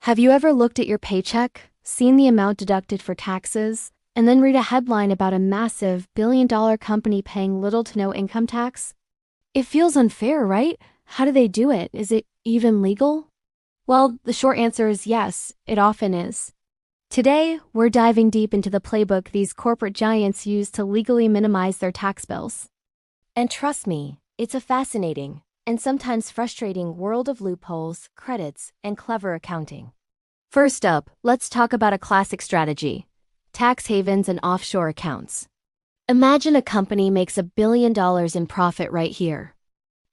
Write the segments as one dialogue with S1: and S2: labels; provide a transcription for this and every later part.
S1: Have you ever looked at your paycheck, seen the amount deducted for taxes, and then read a headline about a massive billion-dollar company paying little to no income tax? It feels unfair, right? How do they do it? Is it even legal? Well, the short answer is yes, it often is. Today, we're diving deep into the playbook these corporate giants use to legally minimize their tax bills. And trust me, it's a fascinating and sometimes frustrating world of loopholes, credits, and clever accounting. First up, let's talk about a classic strategy: tax havens and offshore accounts. Imagine a company makes $1 billion in profit right here.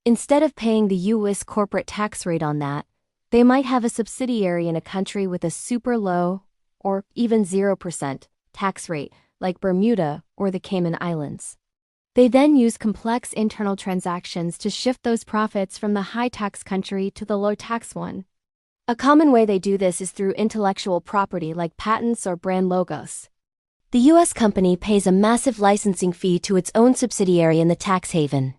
S1: Instead of paying the US corporate tax rate on that, they might have a subsidiary in a country with a super low, or even 0% tax rate, like Bermuda or the Cayman Islands. They then use complex internal transactions to shift those profits from the high-tax country to the low-tax one. A common way they do this is through intellectual property like patents or brand logos. The U.S. company pays a massive licensing fee to its own subsidiary in the tax haven.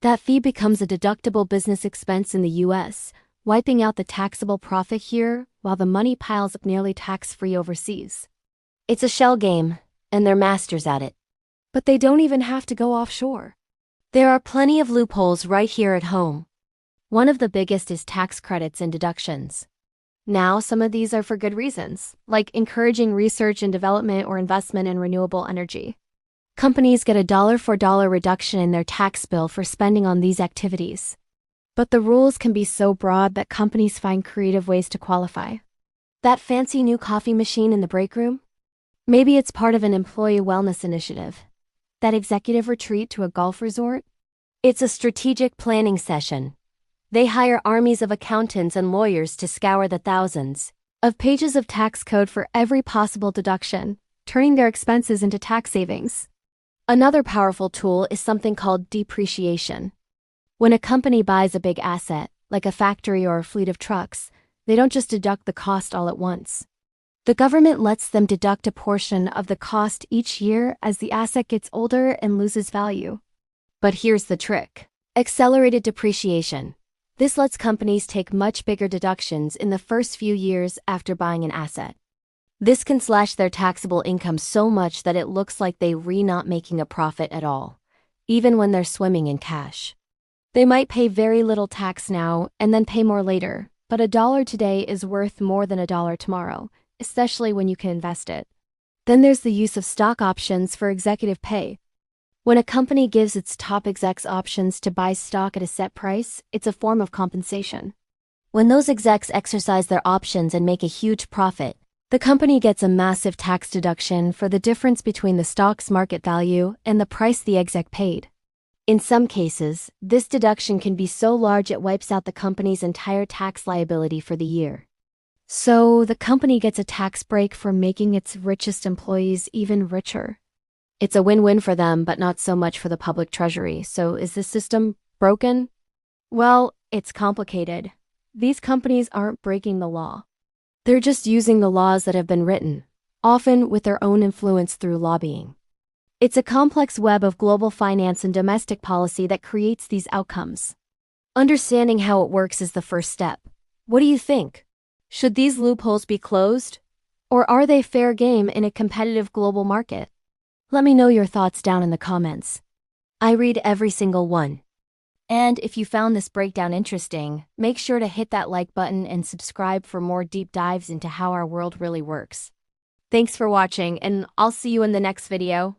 S1: That fee becomes a deductible business expense in the U.S., wiping out the taxable profit here while the money piles up nearly tax-free overseas. It's a shell game, and they're masters at it. But they don't even have to go offshore. There are plenty of loopholes right here at home. One of the biggest is tax credits and deductions. Now, some of these are for good reasons, like encouraging research and development or investment in renewable energy. Companies get a dollar-for-dollar reduction in their tax bill for spending on these activities. But the rules can be so broad that companies find creative ways to qualify. That fancy new coffee machine in the break room? Maybe it's part of an employee wellness initiative. That executive retreat to a golf resort? It's a strategic planning session. They hire armies of accountants and lawyers to scour the thousands of pages of tax code for every possible deduction, turning their expenses into tax savings. Another powerful tool is something called depreciation. When a company buys a big asset, like a factory or a fleet of trucks, they don't just deduct the cost all at once. The government lets them deduct a portion of the cost each year as the asset gets older and loses value. But here's the trick: accelerated depreciation. This lets companies take much bigger deductions in the first few years after buying an asset. This can slash their taxable income so much that it looks like they're not making a profit at all, even when they're swimming in cash. They might pay very little tax now and then pay more later, but $1 today is worth more than $1 tomorrow, especially when you can invest it. Then there's the use of stock options for executive pay. When a company gives its top execs options to buy stock at a set price, it's a form of compensation. When those execs exercise their options and make a huge profit, the company gets a massive tax deduction for the difference between the stock's market value and the price the exec paid. In some cases, this deduction can be so large it wipes out the company's entire tax liability for the year. So, the company gets a tax break for making its richest employees even richer. It's a win-win for them, but not so much for the public treasury. So, is this system broken? Well, it's complicated. These companies aren't breaking the law. They're just using the laws that have been written, often with their own influence through lobbying. It's a complex web of global finance and domestic policy that creates these outcomes. Understanding how it works is the first step. What do you think? Should these loopholes be closed? Or are they fair game in a competitive global market? Let me know your thoughts down in the comments. I read every single one. And if you found this breakdown interesting, make sure to hit that like button and subscribe for more deep dives into how our world really works. Thanks for watching, and I'll see you in the next video.